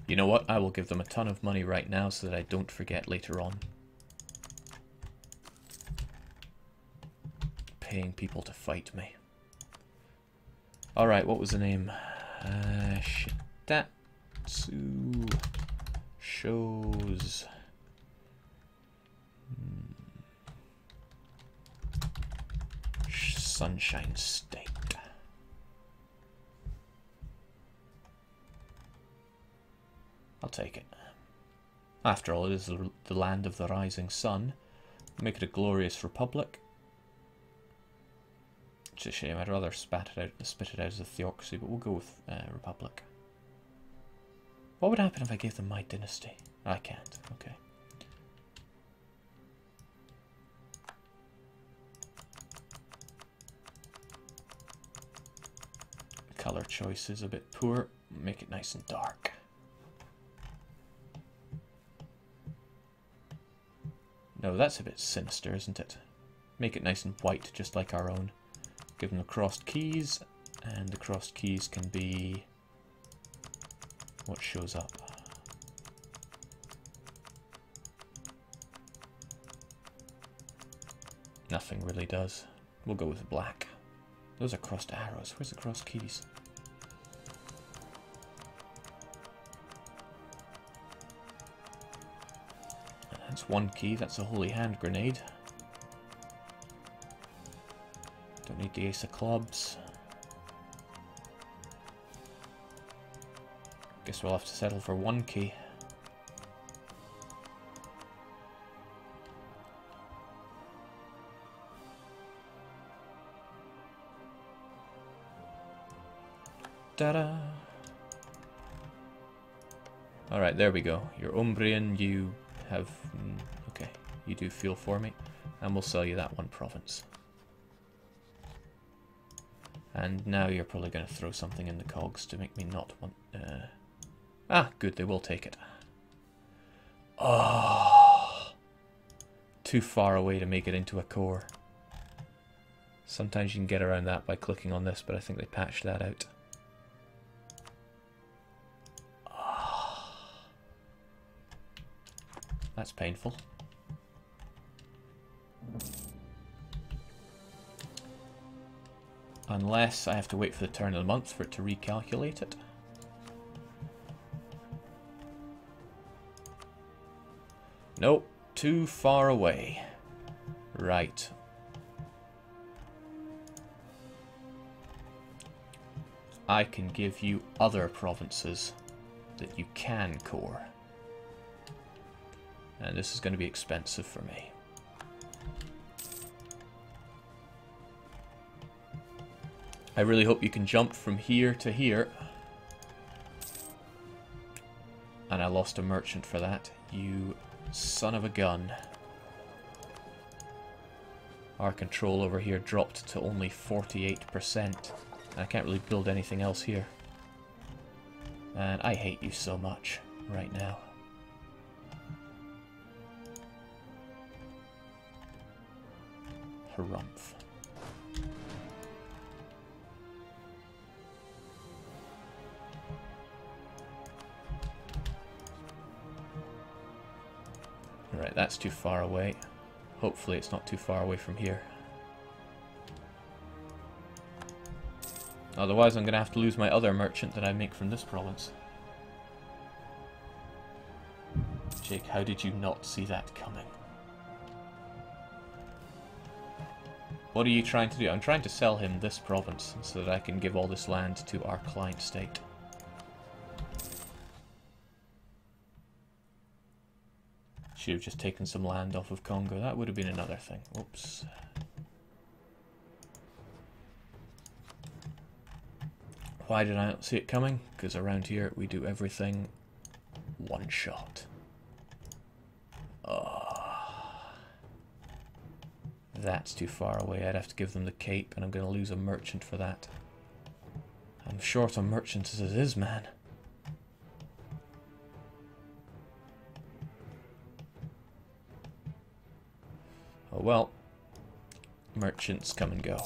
You know what? I will give them a ton of money right now so that I don't forget later on. Paying people to fight me. Alright, what was the name? Shitatsu shows... Sunshine State. I'll take it. After all, it is the land of the rising sun. Make it a glorious republic. It's a shame. I'd rather spit it out as a theocracy, but we'll go with republic. What would happen if I gave them my dynasty? I can't. Okay. Color choice is a bit poor. Make it nice and dark. No, that's a bit sinister, isn't it? Make it nice and white, just like our own. Give them the crossed keys, and the crossed keys can be what shows up. Nothing really does. We'll go with black. Those are crossed arrows. Where's the crossed keys? That's one key. That's a holy hand grenade. Don't need the ace of clubs. Guess we'll have to settle for one key. Ta-da! Alright, there we go. You're Umbrian, you have... okay, you do feel for me. And we'll sell you that one province. And now you're probably going to throw something in the cogs to make me not want... Ah, good, they will take it. Oh, too far away to make it into a core. Sometimes you can get around that by clicking on this, but I think they patched that out. That's painful. Unless I have to wait for the turn of the month for it to recalculate it. Nope, too far away. Right. I can give you other provinces that you can core. And this is going to be expensive for me. I really hope you can jump from here to here. And I lost a merchant for that. You son of a gun. Our control over here dropped to only 48%. I can't really build anything else here. And I hate you so much right now. Harumph. Alright, that's too far away. Hopefully it's not too far away from here. Otherwise I'm going to have to lose my other merchant that I make from this province. Jake, how did you not see that coming? What are you trying to do? I'm trying to sell him this province so that I can give all this land to our client state. Should have just taken some land off of Congo. That would have been another thing. Oops. Why did I not see it coming? Because around here we do everything one shot. That's too far away. I'd have to give them the Cape, and I'm going to lose a merchant for that. I'm short on merchants as it is, man. Oh well. Merchants come and go.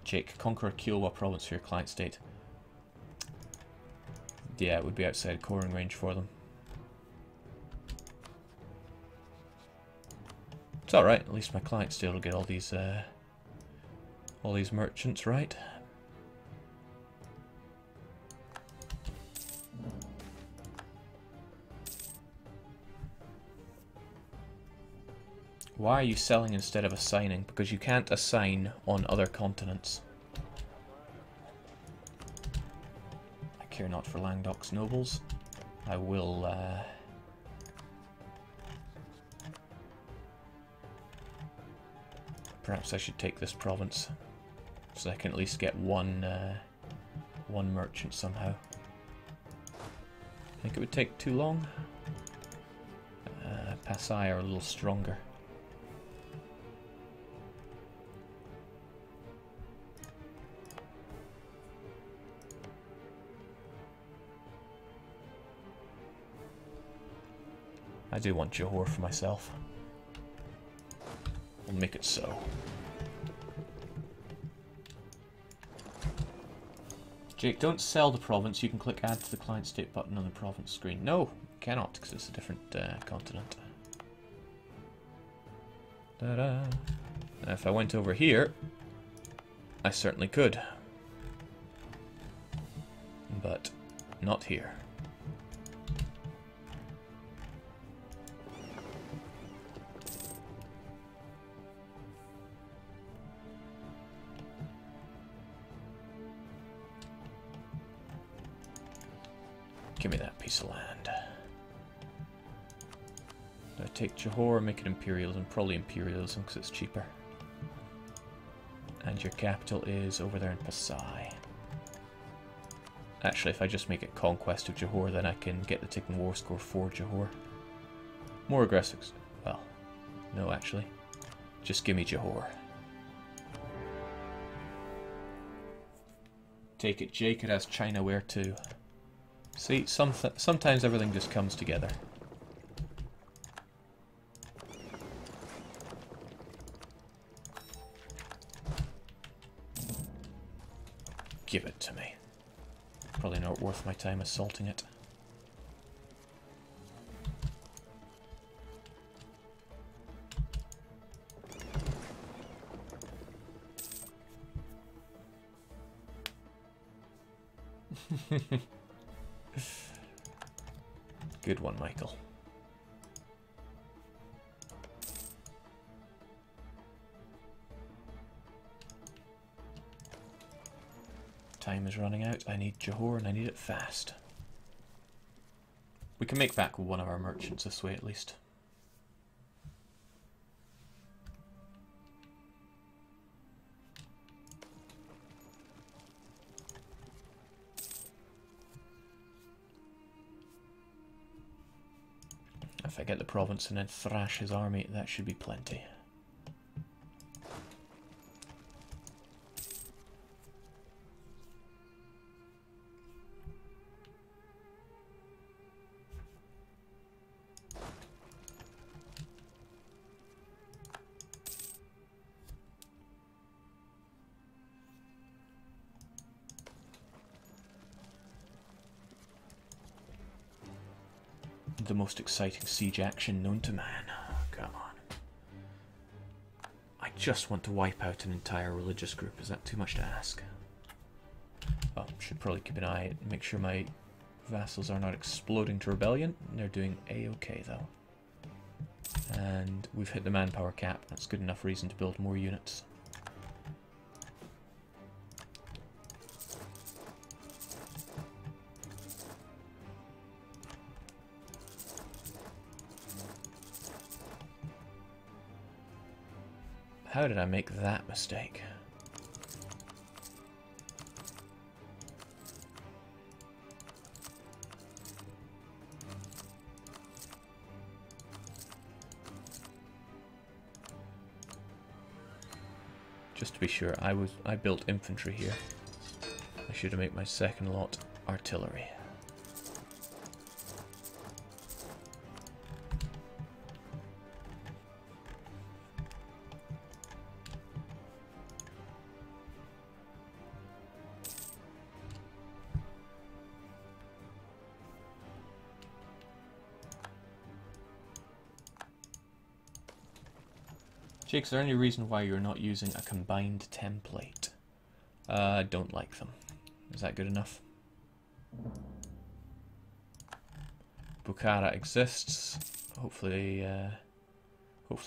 Jake, conquer a Kiowa province for your client state. Yeah, it would be outside coring range for them. It's alright, at least my client state will get all these merchants, right? Why are you selling instead of assigning? Because you can't assign on other continents. I care not for Languedoc's nobles. I will... Perhaps I should take this province, so I can at least get one merchant somehow. I think it would take too long. Pasai are a little stronger. I do want Johor for myself. We'll make it so. Jake, don't sell the province. You can click add to the client state button on the province screen. No, cannot, because it's a different continent. Ta-da. Now, if I went over here, I certainly could. But not here. Give me that piece of land. Do I take Johor, make it imperialism? Probably imperialism because it's cheaper. And your capital is over there in Pasai. Actually, if I just make it conquest of Johor, then I can get the ticking war score for Johor. More aggressive. Well, no, actually. Just give me Johor. Take it, Jake. It has Chinaware too. See, sometimes everything just comes together. Give it to me. Probably not worth my time assaulting it. Good one, Michael. Time is running out. I need Johor and I need it fast. We can make back one of our merchants this way at least. If I get the province and then thrash his army, that should be plenty. The most exciting siege action known to man. Oh, come on. I just want to wipe out an entire religious group. Is that too much to ask? Oh, should probably keep an eye and make sure my vassals are not exploding to rebellion. They're doing a-okay though. And we've hit the manpower cap. That's good enough reason to build more units. How did I make that mistake? Just to be sure, I built infantry here. I should have made my second lot artillery. Jake, is there any reason why you're not using a combined template? I don't like them. Is that good enough? Bukhara exists. Hopefully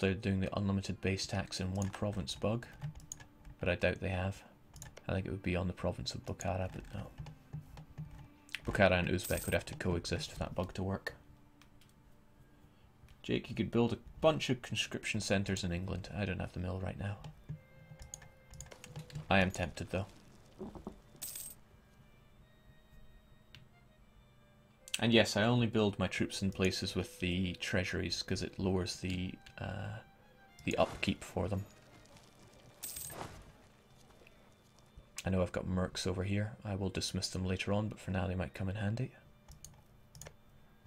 they're doing the unlimited base tax in one province bug. But I doubt they have. I think it would be on the province of Bukhara, but no. Bukhara and Uzbek would have to coexist for that bug to work. Jake, you could build a bunch of conscription centres in England. I don't have the mill right now. I am tempted, though. And yes, I only build my troops in places with the treasuries, because it lowers the upkeep for them. I know I've got mercs over here. I will dismiss them later on, but for now they might come in handy.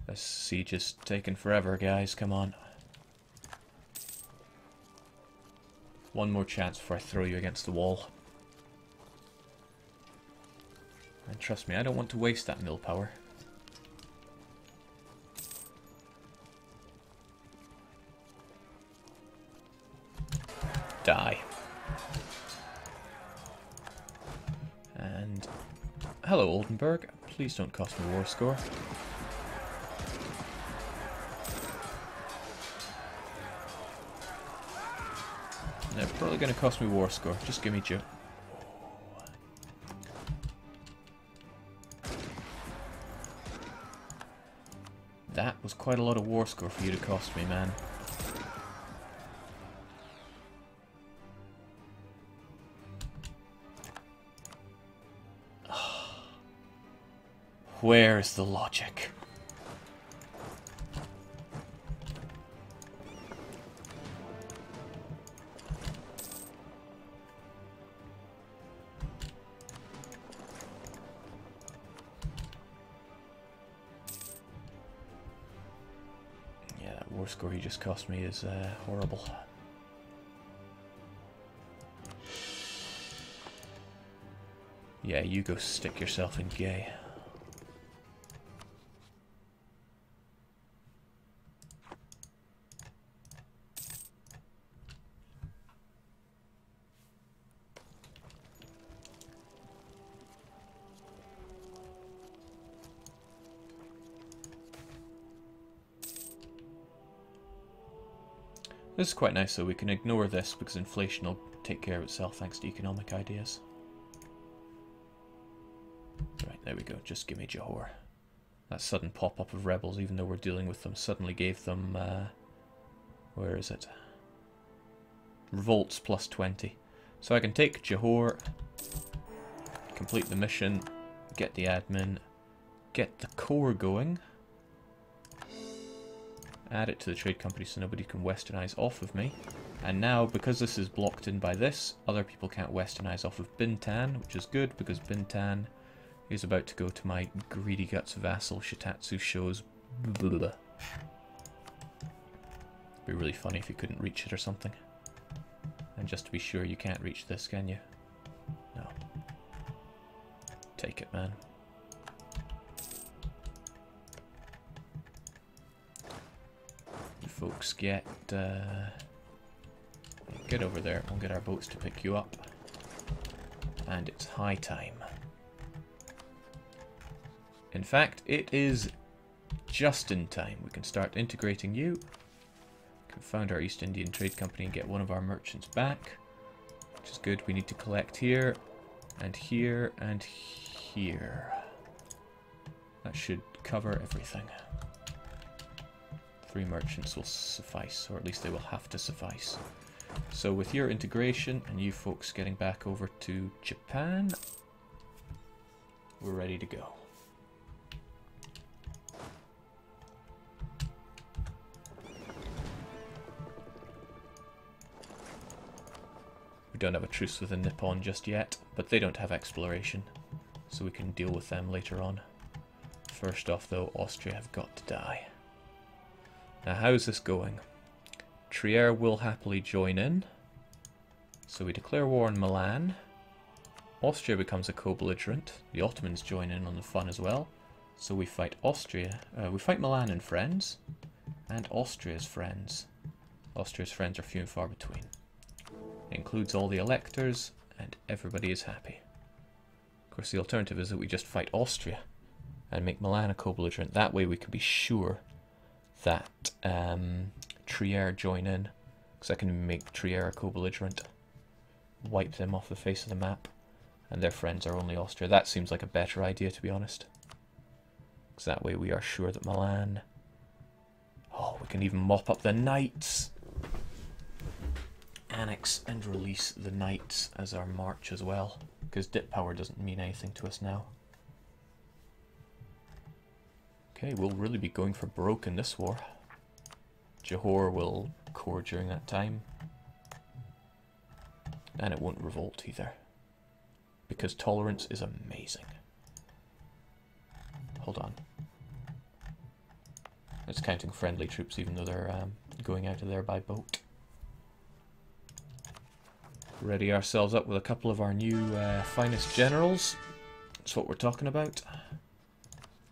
This siege is taking forever, guys. Come on. One more chance before I throw you against the wall. And trust me, I don't want to waste that mill power. Die. And hello, Oldenburg. Please don't cost me war score. They're probably going to cost me war score. Just give me Joe. That was quite a lot of war score for you to cost me, man. Where's the logic? Yeah, that war score he just cost me is horrible. Yeah, you go stick yourself in gay. This is quite nice though, we can ignore this because inflation will take care of itself thanks to economic ideas. Right, there we go, just give me Johor. That sudden pop-up of rebels, even though we're dealing with them, suddenly gave them, where is it? Revolts plus 20. So I can take Johor, complete the mission, get the admin, get the core going. Add it to the trade company so nobody can westernize off of me. And now, because this is blocked in by this, other people can't westernize off of Bintan, which is good because Bintan is about to go to my greedy guts vassal Shitatsu Sho's. It'd be really funny if you couldn't reach it or something. And just to be sure, you can't reach this, can you? No. Take it, man. Folks, get over there. We'll get our boats to pick you up. And it's high time. In fact, it is just in time. We can start integrating you. We can found our East Indian Trade Company and get one of our merchants back. Which is good. We need to collect here, and here, and here. That should cover everything. 3 merchants will suffice, or at least they will have to suffice. So with your integration and you folks getting back over to Japan, we're ready to go. We don't have a truce with the Nippon just yet, but they don't have exploration, so we can deal with them later on. First off though, Austria have got to die. Now how's this going? Trier will happily join in. So we declare war on Milan. Austria becomes a co-belligerent. The Ottomans join in on the fun as well. So we fight Austria. We fight Milan and friends. And Austria's friends. Austria's friends are few and far between. It includes all the electors, and everybody is happy. Of course, the alternative is that we just fight Austria and make Milan a co-belligerent. That way we can be sure that Trier join in, because I can make Trier a co-belligerent, wipe them off the face of the map, and their friends are only Austria. That seems like a better idea, to be honest. Because that way we are sure that Milan... Oh, we can even mop up the knights! Annex and release the knights as our march as well, because dip power doesn't mean anything to us now. Okay, we'll really be going for broke in this war. Johor will core during that time. And it won't revolt either, because tolerance is amazing. Hold on. It's counting friendly troops even though they're going out of there by boat. Ready ourselves up with a couple of our new finest generals. That's what we're talking about.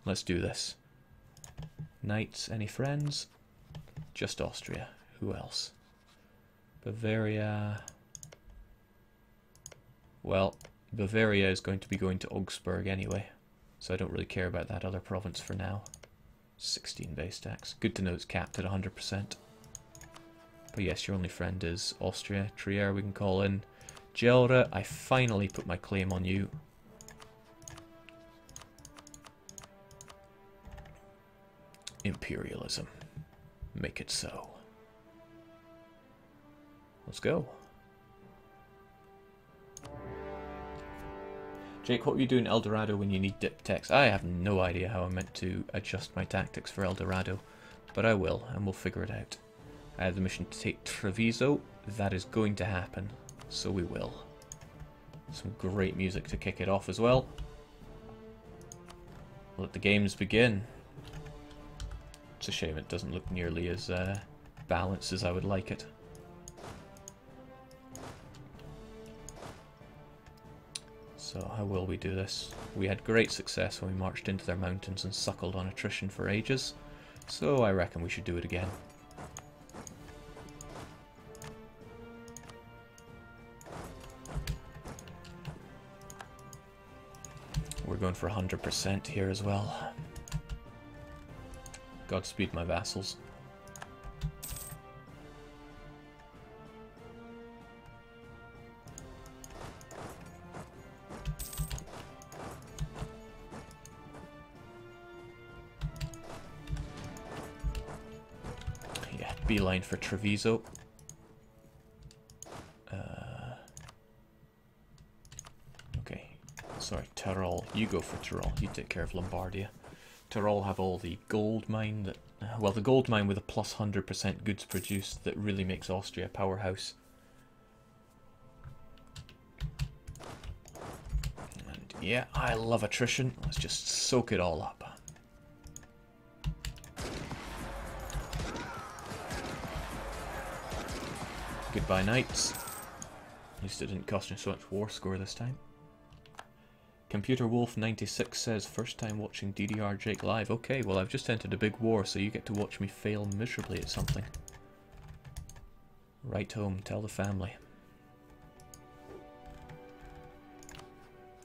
Let's do this. Knights, any friends? Just Austria. Who else? Bavaria. Well, Bavaria is going to be going to Augsburg anyway, so I don't really care about that other province for now. 16 base tax. Good to know it's capped at 100%. But yes, your only friend is Austria. Trier we can call in. Gelre, I finally put my claim on you. Imperialism. Make it so. Let's go. Jake, what were you doing in El Dorado when you need dip techs? I have no idea how I'm meant to adjust my tactics for El Dorado, but I will, and we'll figure it out. I have the mission to take Treviso. That is going to happen, so we will. Some great music to kick it off as well. Let the games begin. It's a shame it doesn't look nearly as balanced as I would like it. So how will we do this? We had great success when we marched into their mountains and suckled on attrition for ages, so I reckon we should do it again. We're going for 100% here as well. Godspeed my vassals. Yeah, beeline for Treviso. Okay, sorry, Tyrol. You go for Tyrol. You take care of Lombardia. Tyrol have all the gold mine that... well, the gold mine with a plus 100% goods produced that really makes Austria a powerhouse. And yeah, I love attrition. Let's just soak it all up. Goodbye, knights. At least it didn't cost me so much war score this time. Computer Wolf 96 says, first time watching DDR Jake live. Okay, well I've just entered a big war, so you get to watch me fail miserably at something. Right home, tell the family.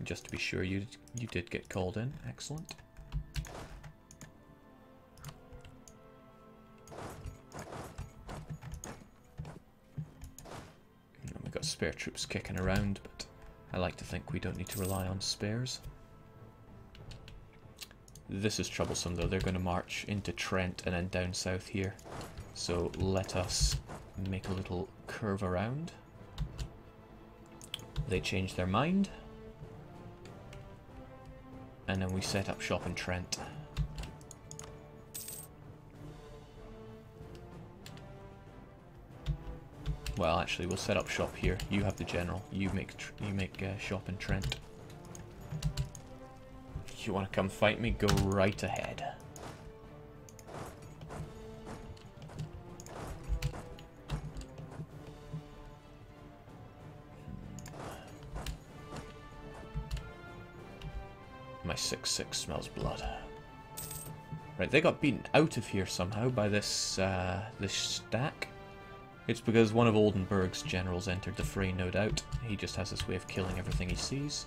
Just to be sure, you did get called in. Excellent. We've got spare troops kicking around, but I like to think we don't need to rely on spares. This is troublesome though. They're going to march into Trent and then down south here. So let us make a little curve around. They change their mind. And then we set up shop in Trent. Well, actually, we'll set up shop here. You have the general. You make shop in Trent. If you want to come fight me, go right ahead. My 6-6 smells blood. Right, they got beaten out of here somehow by this this stack. It's because one of Oldenburg's generals entered the fray, no doubt. He just has this way of killing everything he sees.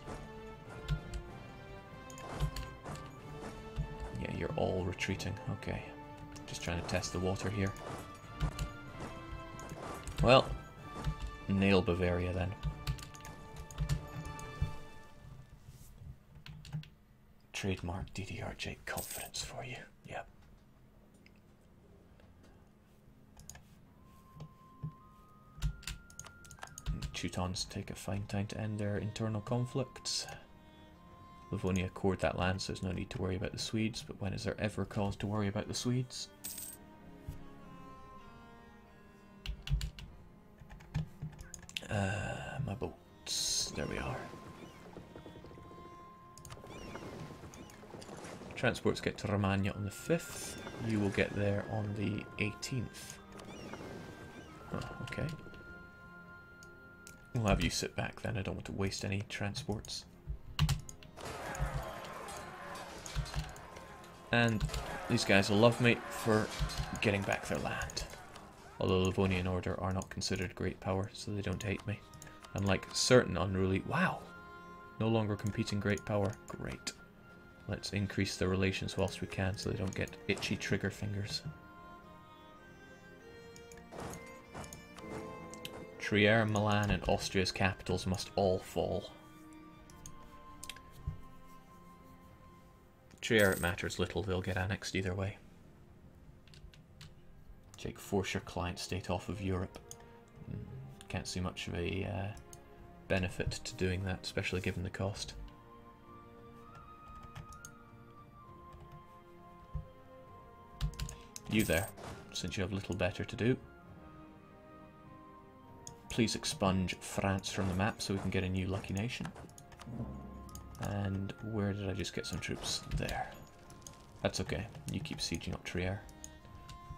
Yeah, you're all retreating. Okay. Just trying to test the water here. Well, nail Bavaria then. Trademark DDRJ confidence for you. Yep. Teutons take a fine time to end their internal conflicts. Livonia acquired that land, so there's no need to worry about the Swedes, but when is there ever cause to worry about the Swedes? My boats. There we are. Transports get to Romagna on the 5th. You will get there on the 18th. Oh, okay. We'll have you sit back then. I don't want to waste any transports. And these guys will love me for getting back their land. Although Livonian Order are not considered great power, so they don't hate me. Unlike certain unruly... Wow! No longer competing great power. Great. Let's increase their relations whilst we can so they don't get itchy trigger fingers. Trier, Milan and Austria's capitals must all fall. Trier, it matters little, they'll get annexed either way. Jake, force your client state off of Europe. Can't see much of a benefit to doing that, especially given the cost. You there, since you have little better to do. Please expunge France from the map so we can get a new lucky nation. And where did I just get some troops? There. That's okay. You keep sieging up Trier.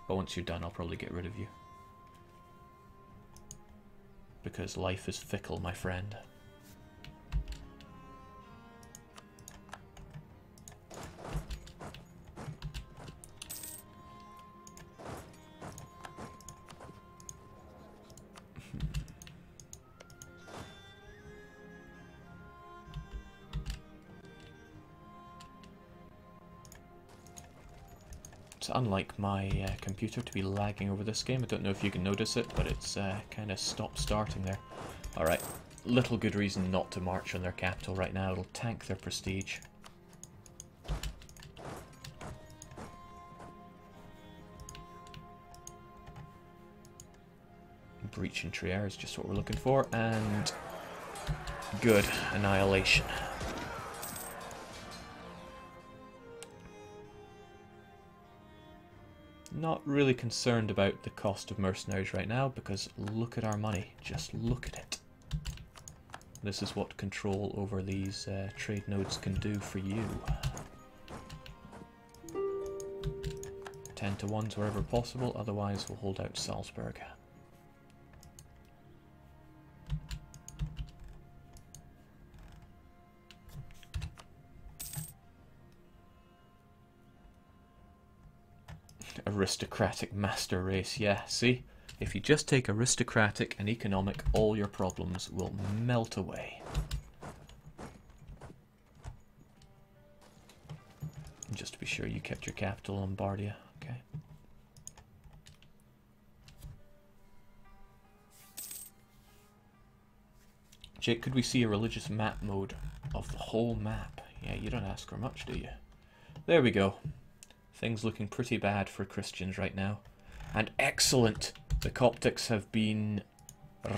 But once you're done, I'll probably get rid of you. Because life is fickle, my friend. It's unlike my computer to be lagging over this game. I don't know if you can notice it, but it's kind of stopped starting there. Alright, little good reason not to march on their capital right now. It'll tank their prestige. Breach in Trier is just what we're looking for, and good, annihilation. Not really concerned about the cost of mercenaries right now, because look at our money. Just look at it. This is what control over these trade nodes can do for you. 10 to 1s wherever possible, otherwise we'll hold out Salzburg. Aristocratic master race, yeah, see? If you just take aristocratic and economic, all your problems will melt away. And just to be sure, you kept your capital, Lombardia, okay. Jake, could we see a religious map mode of the whole map? Yeah, you don't ask for much, do you? There we go. Things looking pretty bad for Christians right now. And excellent! The Coptics have been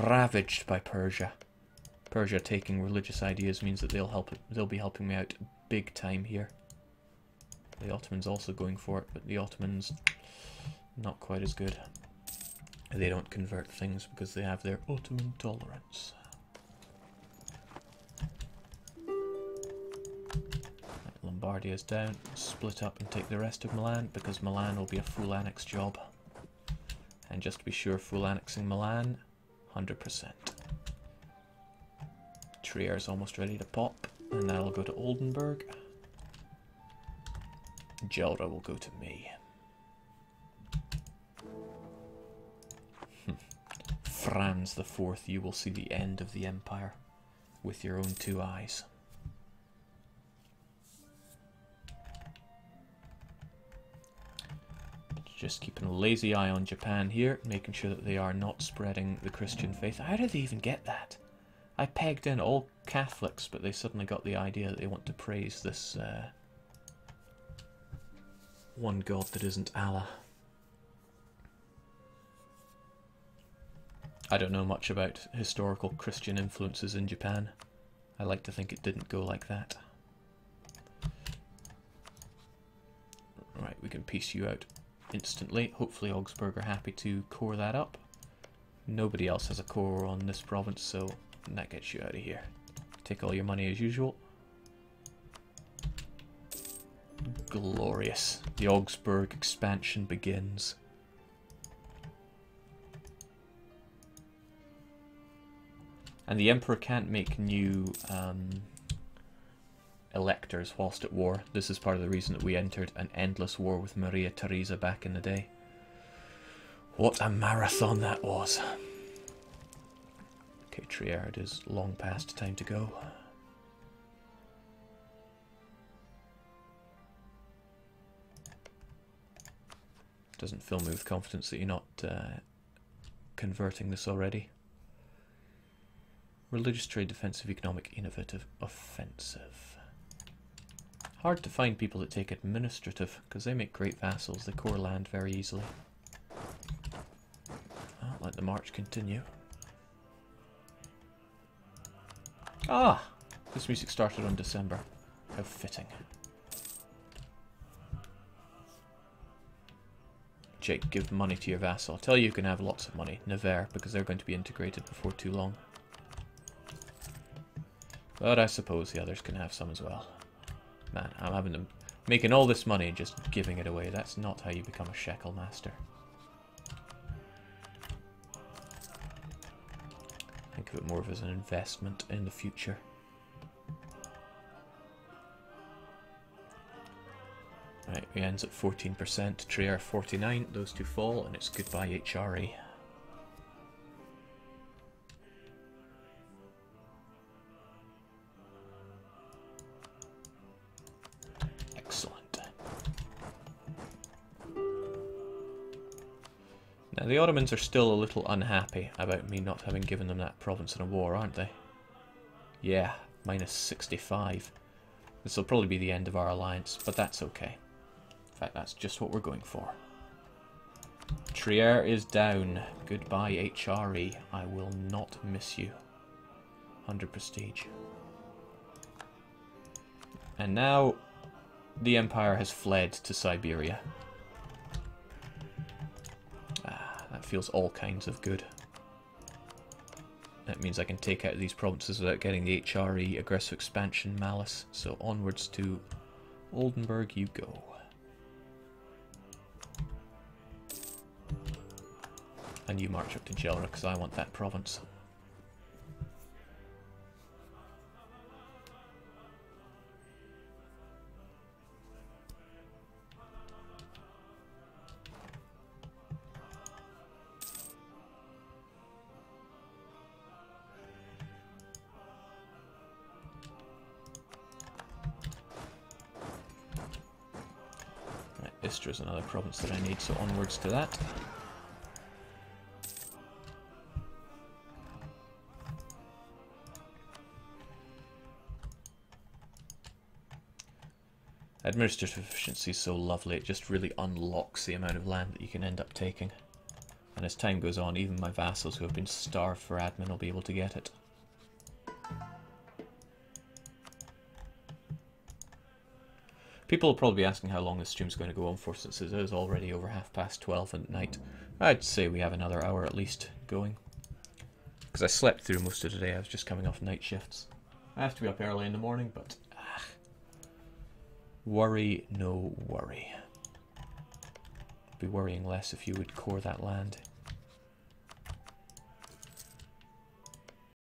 ravaged by Persia. Persia taking religious ideas means that they'll be helping me out big time here. The Ottomans also going for it, but the Ottomans not quite as good. They don't convert things because they have their Ottoman tolerance. Lombardia is down, split up and take the rest of Milan, because Milan will be a full annex job. And just to be sure, full annexing Milan, 100%. Trier is almost ready to pop, and that'll go to Oldenburg. Gelra will go to me. Franz the Fourth, you will see the end of the empire with your own two eyes. Just keeping a lazy eye on Japan here, making sure that they are not spreading the Christian faith. How did they even get that? I pegged in all Catholics, but they suddenly got the idea that they want to praise this one god that isn't Allah. I don't know much about historical Christian influences in Japan. I like to think it didn't go like that. Right, we can piece you out instantly. Hopefully Augsburg are happy to core that up. Nobody else has a core on this province, so that gets you out of here. Take all your money as usual. Glorious. The Augsburg expansion begins. And the Emperor can't make new electors whilst at war. This is part of the reason that we entered an endless war with Maria Theresa back in the day. What a marathon that was. Okay, Trier, it is long past time to go. Doesn't fill me with confidence that you're not converting this already. Religious, trade, defensive, economic, innovative, offensive. Hard to find people that take administrative, because they make great vassals. They core land very easily. I'll let the march continue. Ah! This music started on December. How fitting. Jake, give money to your vassal. I'll tell you can have lots of money. Nevers, because they're going to be integrated before too long. But I suppose the others can have some as well. Man, I'm having them making all this money and just giving it away. That's not how you become a shekel master. Think of it more of as an investment in the future. Right, we ends at 14%, Trier 49, those two fall, and it's goodbye HRE. Now, the Ottomans are still a little unhappy about me not having given them that province in a war, aren't they? Yeah, minus 65. This will probably be the end of our alliance, but that's okay. In fact, that's just what we're going for. Trier is down. Goodbye, HRE. I will not miss you. 100 prestige. And now, the Empire has fled to Siberia. That feels all kinds of good. That means I can take out these provinces without getting the HRE aggressive expansion malice. So onwards to Oldenburg you go. And you march up to Gelra because I want that province. Istra is another province that I need, so onwards to that. Administrative efficiency is so lovely, it just really unlocks the amount of land that you can end up taking. And as time goes on, even my vassals who have been starved for admin will be able to get it. People will probably be asking how long this stream's going to go on for, since it is already over 12:30 at night. I'd say we have another hour at least going. Because I slept through most of today, I was just coming off night shifts. I have to be up early in the morning, but worry, no worry. I'd be worrying less if you would core that land.